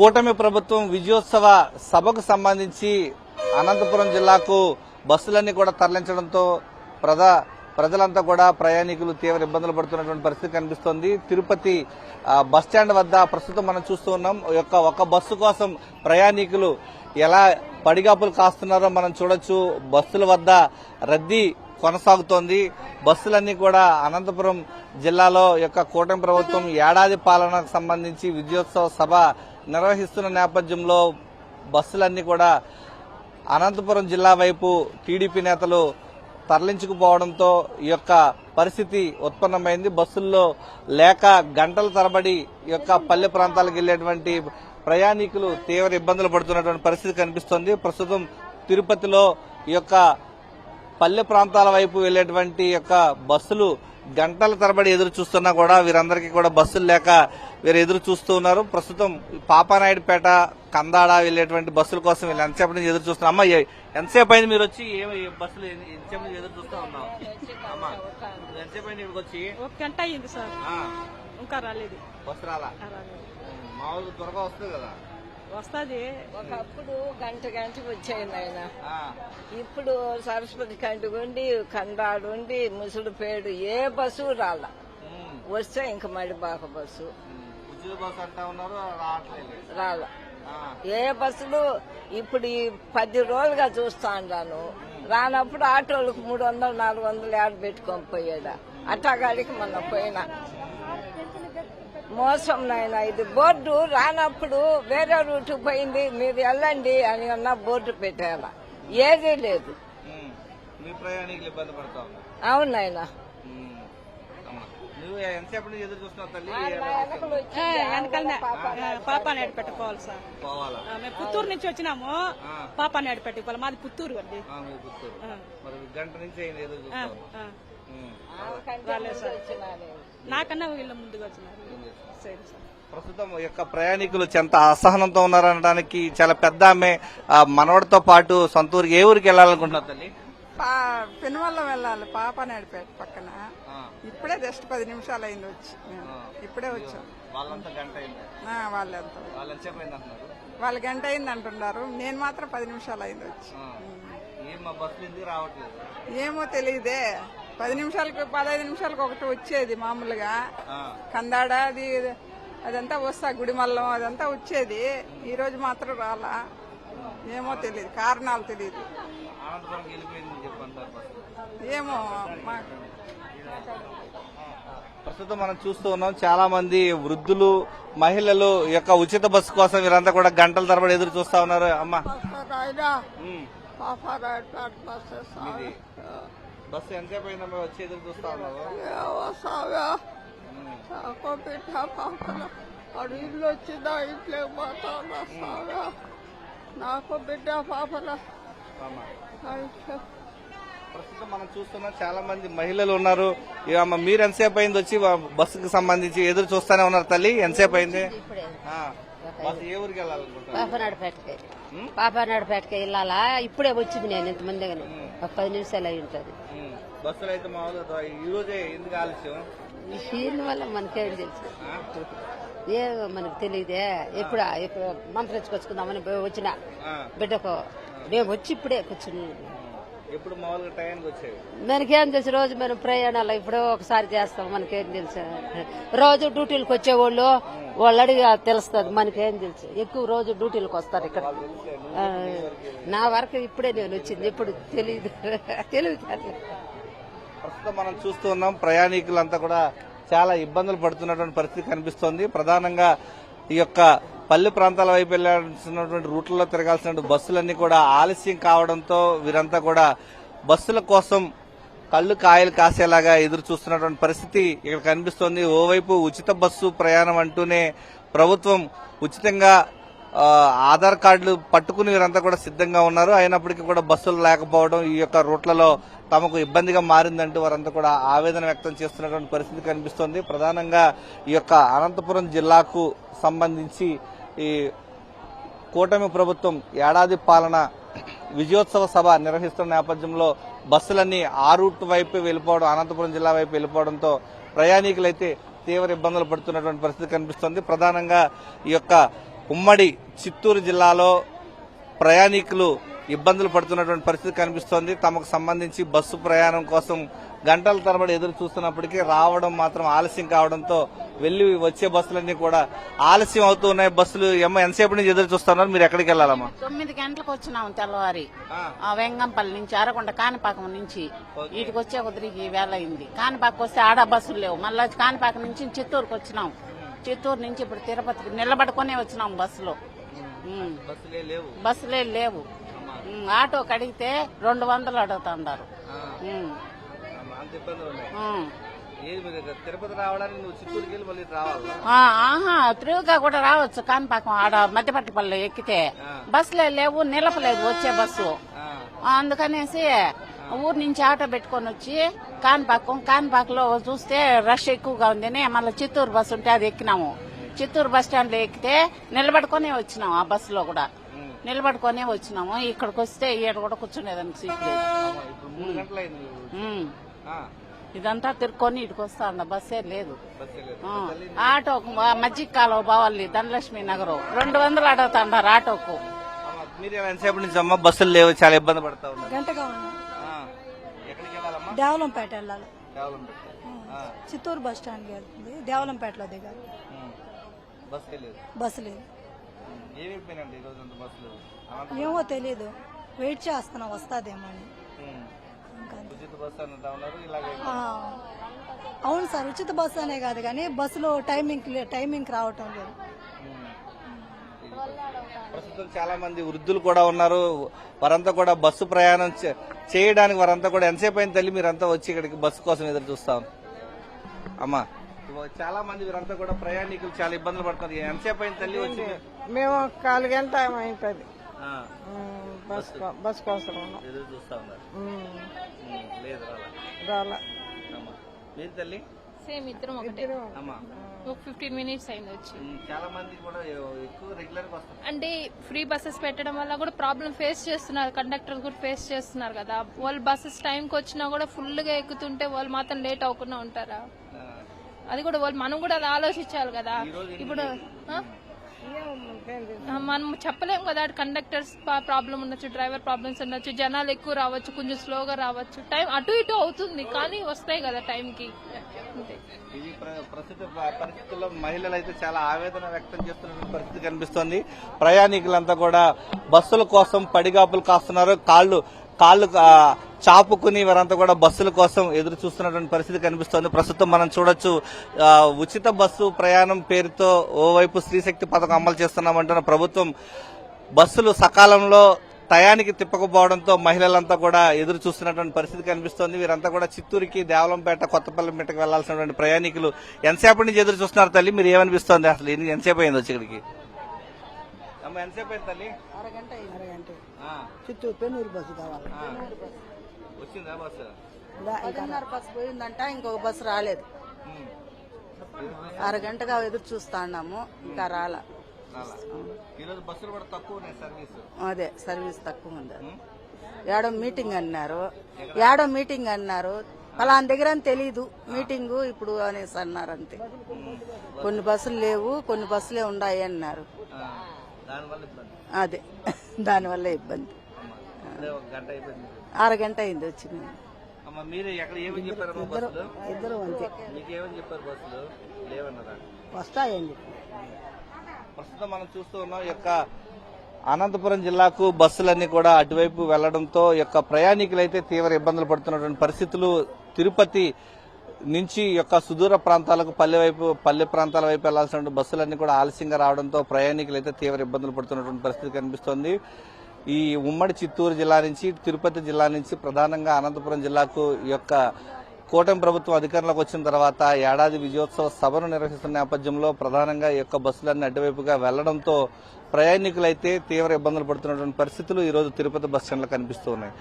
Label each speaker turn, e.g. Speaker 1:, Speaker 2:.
Speaker 1: కూటమి ప్రభుత్వం విజయోత్సవ సభకు సంబంధించి అనంతపురం జిల్లాకు బస్సులన్నీ కూడా తరలించడంతో ప్రజలంతా కూడా ప్రయాణికులు తీవ్ర ఇబ్బందులు పడుతున్నటువంటి పరిస్థితి కనిపిస్తోంది. తిరుపతి బస్టాండ్ వద్ద ప్రస్తుతం మనం చూస్తూ ఉన్నాం. ఒక బస్సు కోసం ప్రయాణికులు ఎలా పడిగాపులు కాస్తున్నారో మనం చూడొచ్చు. బస్సుల వద్ద రద్దీ కొనసాగుతోంది. బస్సులన్నీ కూడా అనంతపురం జిల్లాలో కూటమి ప్రభుత్వం ఏడాది పాలనకు సంబంధించి విజయోత్సవ సభ నిర్వహిస్తున్న నేపథ్యంలో బస్సులన్నీ కూడా అనంతపురం జిల్లా వైపు టీడీపీ నేతలు తరలించుకుపోవడంతో ఈ పరిస్థితి ఉత్పన్నమైంది. బస్సుల్లో లేక గంటల తరబడి పల్లె ప్రాంతాలకు వెళ్లేటువంటి ప్రయాణికులు తీవ్ర ఇబ్బందులు పడుతున్నటువంటి పరిస్థితి కనిపిస్తోంది. ప్రస్తుతం తిరుపతిలో ఈ పల్లె ప్రాంతాల వైపు వెళ్లేటువంటి బస్సులు గంటల తరబడి ఎదురు చూస్తున్నా కూడా వీరందరికీ కూడా బస్సులు లేక వీరు ఎదురు చూస్తూ ఉన్నారు. ప్రస్తుతం పాపానాయుడుపేట కందాడ వెళ్లేటువంటి బస్సుల కోసం వీళ్ళు ఎంతసేపు నుంచి ఎదురు చూస్తున్నారు. అమ్మ, ఎంతసేపు అయింది మీరు వచ్చి? బస్సులు ఎంతసేపు నుంచి ఎదురు చూస్తూ ఉన్నాం? అమ్మా, ఎంతసేపు అయింది ఇక్కడికి వచ్చి?
Speaker 2: ఒక గంట అయింది సార్, ఇంకా రాలేదు.
Speaker 1: బస్సు రాలా? మామూలుగా త్వరగా వస్తుంది కదా?
Speaker 2: వస్తుంది.
Speaker 3: ఒకప్పుడు గంటకు వచ్చాయి నాయన. ఇప్పుడు సరస్వతి కంటిగుండి కండాడుండి ముసుడుపేడు ఏ బస్సు రాల. వస్తే ఇంక మడిబాక బస్సు రాల. ఏ బస్సులు ఇప్పుడు ఈ 10 రోజులుగా చూస్తా ఉన్నాను. రానప్పుడు ఆటోలకు 300, 400 యాడ్ పెట్టుకొని పోయాడా. అట్టగాడికి మొన్న పోయినా మోసం నాయన. ఇది బోర్డు రానప్పుడు వేరే రూట్ పోయింది, మీరు వెళ్ళండి అని అన్న బోర్డు పెట్టాల. ఏదీ లేదు. అవును నాయన.
Speaker 2: పాపానాయుడు పెట్టుకోవాలి సార్. మేము పుత్తూరు నుంచి వచ్చినాము. పాపానాయుడు పెట్టుకోవాలి. మాది పుత్తూరు అండి.
Speaker 1: గంట నుంచి
Speaker 2: నాకన్నా వీళ్ళ ముందుగా వచ్చినారు.
Speaker 1: ప్రస్తుతం ప్రయాణికులు ఎంత అసహనంతో ఉన్నారనడానికి చాలా పెద్ద ఆమె మనవడితో పాటు సొంత ఊరికి ఏ ఊరికి వెళ్ళాలనుకుంటున్నారు తల్లి?
Speaker 4: పెనువల్ల వెళ్ళాలి, పాపానాయుడుపేట పక్కన. ఇప్పుడే జస్ట్ 10 నిమిషాలు అయింది వచ్చి. ఇప్పుడే వచ్చాం. వాళ్ళు గంట అయింది అంటున్నారు. నేను మాత్రం 10 నిమిషాలు అయింది వచ్చి. ఏమో తెలియదే. 10 నిమిషాలకు 15 నిమిషాలకు ఒకటి వచ్చేది మామూలుగా. కందాడ అదంతా వస్తా, గుడిమల్లం అదంతా వచ్చేది. ఈ రోజు మాత్రం రాలా. ఏమో తెలియదు, కారణాలు తెలియదు. ఏమో.
Speaker 1: ప్రస్తుతం మనం చూస్తూ ఉన్నాం చాలా మంది వృద్ధులు, మహిళలు ఉచిత బస్సు కోసం వీరంతా కూడా గంటల తరబడి ఎదురు చూస్తా ఉన్నారు. అమ్మా, బస్సు ఎంతసేపు అయిందమ్మా వచ్చి ఎదురు చూస్తా ఉన్నావు?
Speaker 4: ఇల్లు వచ్చిందా, ఇంట్లో పోతా నాకు బిడ్డ పాపల.
Speaker 1: ప్రస్తుతం మనం చూస్తున్నాం చాలా మంది మహిళలు ఉన్నారు. మీరు ఎంతసేపు అయింది వచ్చి బస్సుకు సంబంధించి ఎదురు చూస్తానే ఉన్నారు తల్లి? ఎంతసేపు అయింది? బస్సు ఏ ఊరికి వెళ్ళాలనుకుంటున్నారు?
Speaker 3: పాపానాయుడుపేటకి వెళ్ళాలా. ఇప్పుడే వచ్చింది. నేను ఇంతమంది ఒక 10 నిమిషాలు అయి ఉంటుంది.
Speaker 1: బస్సులు అయితే మామూలుగా ఈ రోజే ఎందుకు ఆలస్యం?
Speaker 3: దీని వల్ల మనకేం తెలుసు, ఏమో మనకు తెలియదే. ఎప్పుడు మంత్రించుకొచ్చుకుందామని వచ్చిన బిడ్డకు మేము వచ్చి ఇప్పుడే కూర్చుని.
Speaker 1: ఎప్పుడు మామూలుగా టైంకి వచ్చేవి?
Speaker 3: మనకేం తెలుసు, రోజు మనం ప్రయాణాలు ఇప్పుడో ఒకసారి చేస్తాం. మనకేం తెలుసు, రోజు డ్యూటీలకు వచ్చేవాళ్ళు వాళ్ళు అడిగి తెలుస్తుంది. మనకేం తెలుసు, ఎక్కువ రోజు డ్యూటీలకు వస్తారు ఇక్కడ. నా వరకు ఇప్పుడే నేను వచ్చింది, ఎప్పుడు తెలియదు.
Speaker 1: ప్రస్తుతం మనం చూస్తూ ఉన్నాం ప్రయాణికులంతా కూడా చాలా ఇబ్బందులు పడుతున్నటువంటి పరిస్థితి కనిపిస్తోంది. ప్రధానంగా ఈ పల్లె ప్రాంతాల వైపు వెళ్లాల్సినటువంటి రూట్లలో తిరగాల్సిన బస్సులన్నీ కూడా ఆలస్యం కావడంతో వీరంతా కూడా బస్సుల కోసం కళ్ళు కాయలు కాసేలాగా ఎదురు చూస్తున్నటువంటి పరిస్థితి ఇక్కడ కనిపిస్తోంది. ఓవైపు ఉచిత బస్సు ప్రయాణం అంటూనే ప్రభుత్వం ఉచితంగా ఆధార్ కార్డులు పట్టుకుని వీరంతా కూడా సిద్ధంగా ఉన్నారు. అయినప్పటికీ కూడా బస్సులు లేకపోవడం ఈ రూట్లలో తమకు ఇబ్బందిగా మారిందంటూ వారంతా కూడా ఆవేదన వ్యక్తం చేస్తున్నటువంటి పరిస్థితి కనిపిస్తోంది. ప్రధానంగా ఈ అనంతపురం జిల్లాకు సంబంధించి ఈ కూటమి ప్రభుత్వం ఏడాది పాలన విజయోత్సవ సభ నిర్వహిస్తున్న నేపథ్యంలో బస్సులన్నీ ఆ రూట్ వైపు వెళ్లిపోవడం, అనంతపురం జిల్లా వైపు వెళ్లిపోవడంతో ప్రయాణికులైతే తీవ్ర ఇబ్బందులు పడుతున్నటువంటి పరిస్థితి కనిపిస్తోంది. ప్రధానంగా ఈ ఉమ్మడి చిత్తూరు జిల్లాలో ప్రయాణికులు ఇబ్బందులు పడుతున్నటువంటి పరిస్థితి కనిపిస్తోంది. తమకు సంబంధించి బస్సు ప్రయాణం కోసం గంటల తరబడి ఎదురు చూస్తున్నప్పటికీ రావడం మాత్రం ఆలస్యం కావడంతో వెళ్లి వచ్చే బస్సులన్నీ కూడా ఆలస్యం అవుతూ ఉన్నాయి. బస్సులు ఎంతసేపు నుంచి ఎదురు చూస్తున్నారు? మీరు ఎక్కడికి వెళ్ళాలమ్మా?
Speaker 5: 9 గంటలకు వచ్చినాము తెల్లవారి. వెంగంపల్లి నుంచి అరకొండ కాణిపాకం నుంచి వీటికి వచ్చే కుదిరికి వేళ అయింది. కాణిపాకం వస్తే ఆడ బస్సులు లేవు. మళ్ళీ కాణిపాకం నుంచి చిత్తూరుకు వచ్చినాం. చిత్తూరు నుంచి ఇప్పుడు తిరుపతికి నిలబడుకునే వచ్చినాం. బస్సులే లేవు. ఆటో కడిగితే 200 అడుగుతున్నారు.
Speaker 1: తిరుపతి రావడానికి నువ్వు చిత్తూరుకి వెళ్ళి మళ్ళీ రావాలి.
Speaker 5: తిరుగుగా కూడా రావచ్చు. కాణిపాకం ఆడ మధ్యపట్టిపల్లి ఎక్కితే బస్సులే లేవు, నిలపలేదు వచ్చే బస్సు. అందుకనేసి ఊరు నుంచి ఆటో పెట్టుకొని వచ్చి కాణిపాకంలో చూస్తే రష్ ఎక్కువగా ఉందని మళ్ళీ చిత్తూరు బస్సు ఉంటే అది ఎక్కినాము. చిత్తూరు బస్ స్టాండ్ లో ఎక్కితే నిలబడుకునే వచ్చినాము. ఆ బస్సులో కూడా నిలబడుకునే వచ్చినాము. ఇక్కడికి వస్తే ఈడ కూడా కూర్చునేదానికి సీట్ లేదు. ఇదంతా తిరుక్కొని ఇటుకు వస్తా ఉండ బస్సే లేదు. ఆటో మజ్జిగ కాలువ పోవాలి ధనలక్ష్మి నగరం 200 అడుగుతాండారు ఆటోకు.
Speaker 1: మీరు ఎంతసేపు నుంచి అమ్మా బస్సులు లేవు, చాలా ఇబ్బంది పడతా ఉన్నారు?
Speaker 6: గంటగా ఉన్నా.
Speaker 1: ఎక్కడికి వెళ్ళాలమ్మా?
Speaker 6: దేవలంపేట వెళ్ళాలి. చిత్తూరు బస్ స్టాండ్కి వెళ్తుంది. దేవలంపేటలో దిగాలి. బస్సు లేదు. ఏమో తెలీదు, వెయిట్ చేస్తున్నాం వస్తాదేమో అని. అవును సార్, ఉచిత బస్సు అనే కాదు కానీ బస్సులో టైమింగ్ రావటం లేదు.
Speaker 1: ప్రస్తుతం చాలా మంది వృద్ధులు కూడా ఉన్నారు. వారంతా కూడా బస్సు ప్రయాణం చేయడానికి వారంతా కూడా ఎంతసేపు అయిన తల్లి మీరంతా వచ్చి ఇక్కడికి బస్సు కోసం ఎదురు చూస్తాం అమ్మా? చాలా మంది వీరంతా కూడా ప్రయాణికులు చాలా ఇబ్బందులు పడుతున్నారు. ఎంతసేపు అయిన తల్లి వచ్చి?
Speaker 4: మేము 4 గంట అయిపోయింది బస్ కోసం
Speaker 1: ఎదురు చూస్తా ఉన్నారు. లేదు
Speaker 4: రాలా.
Speaker 1: మీరు తల్లి?
Speaker 2: సేమ్ ఇద్దరం ఒకటే. ఒక 15 మినిట్స్ అయింది వచ్చి.
Speaker 1: చాలా మంది కూడా ఎక్కువ రెగ్యులర్ గా వస్తారు.
Speaker 2: అంటే ఫ్రీ బస్సెస్ పెట్టడం వల్ల కూడా ప్రాబ్లం ఫేస్ చేస్తున్నారు. కండక్టర్ కూడా ఫేస్ చేస్తున్నారు కదా. వాళ్ళు బస్సెస్ టైంకి వచ్చినా కూడా ఫుల్ గా ఎక్కుతుంటే వాళ్ళు మాత్రం లేట్ అవ్వకుండా ఉంటారా? అది కూడా మనం కూడా అది ఆలోచించాలి కదా. ఇప్పుడు మనం చెప్పలేము కదా. కండక్టర్స్ ప్రాబ్లం ఉండొచ్చు, డ్రైవర్ ప్రాబ్లమ్స్ ఉండొచ్చు, జనాలు ఎక్కువ రావచ్చు, కొంచెం స్లోగా రావచ్చు, టైం అటు ఇటు అవుతుంది కానీ వస్తాయి కదా టైంకి.
Speaker 1: ఇది ప్రస్తుత పరిస్థితుల్లో మహిళలు అయితే చాలా ఆవేదన వ్యక్తం చేస్తున్న పరిస్థితి కనిపిస్తోంది. ప్రయాణికులంతా కూడా బస్సుల కోసం పడిగాపులు కాస్తున్నారు. కాళ్లు చాపుకుని వారంతా కూడా బస్సుల కోసం ఎదురు చూస్తున్నటువంటి పరిస్థితి కనిపిస్తోంది. ప్రస్తుతం మనం చూడొచ్చు, ఉచిత బస్సు ప్రయాణం పేరుతో ఓవైపు స్త్రీశక్తి పథకం అమలు చేస్తున్నామంటున్న ప్రభుత్వం బస్సులు సకాలంలో టయానికి తిప్పకపోవడంతో మహిళలంతా కూడా ఎదురు చూస్తున్నటువంటి పరిస్థితి కనిపిస్తోంది. వీరంతా కూడా చిత్తూరుకి, దేవలంపేట, కొత్తపల్లిపేటకు వెళ్లాల్సినటువంటి ప్రయాణికులు ఎంతసేపటి నుంచి ఎదురు చూస్తున్నారు తల్లి? మీరు ఏమనిపిస్తోంది అసలు? ఎంతసేపు అయింది వచ్చి ఇక్కడికి? ఎంతసేపు అయింది తల్లి?
Speaker 6: అరగంట. చిత్తూరు పెన్నూరు బస్సు కావాలి.
Speaker 1: వచ్చిందా బస్సు?
Speaker 6: 10:30 బస్సు పోయిందంట, ఇంకొక బస్సు రాలేదు. అరగంటగా ఎదురు చూస్తా ఉన్నాము, ఇంకా రాలా.
Speaker 1: ఈరోజు బస్సులు కూడా తక్కువ ఉన్నాయి సర్వీస్.
Speaker 6: అదే సర్వీస్ తక్కువ ఉంది. ఏడో మీటింగ్ అన్నారు. పలానా దగ్గర అని తెలీదు మీటింగు ఇప్పుడు అనేసి అన్నారు అంతే. కొన్ని బస్సులు లేవు, కొన్ని బస్సులే ఉన్నాయి అన్నారు. అదే దానివల్ల ఇబ్బంది. అరగంట అయింది వచ్చింది. ఇద్దరు అంతే. వస్తాయండి.
Speaker 1: ప్రస్తుతం మనం చూస్తూ ఉన్నాం యొక్క అనంతపురం జిల్లాకు బస్సులన్నీ కూడా అటువైపు వెళ్లడంతో యొక్క ప్రయాణికులైతే తీవ్ర ఇబ్బందులు పడుతున్నటువంటి పరిస్థితులు. తిరుపతి నుంచి యొక్క సుదూర ప్రాంతాలకు పల్లె ప్రాంతాల వైపు వెళ్లాల్సిన బస్సులన్నీ కూడా ఆలస్యంగా రావడంతో ప్రయాణికులైతే తీవ్ర ఇబ్బందులు పడుతున్నటువంటి పరిస్థితి కనిపిస్తోంది. ఈ ఉమ్మడి చిత్తూరు జిల్లా నుంచి, తిరుపతి జిల్లా నుంచి ప్రధానంగా అనంతపురం జిల్లాకు ఈ యొక్క కూటమి ప్రభుత్వం అధికారంలోకి వచ్చిన తర్వాత ఏడాది విజయోత్సవ సభను నిర్వహిస్తున్న నేపథ్యంలో ప్రధానంగా ఈ యొక్క బస్సులన్నీ అటువైపుగా వెళ్లడంతో ప్రయాణికులైతే తీవ్ర ఇబ్బందులు పడుతున్నటువంటి పరిస్థితులు ఈ రోజు తిరుపతి బస్టాండ్లో కనిపిస్తూ ఉన్నాయి.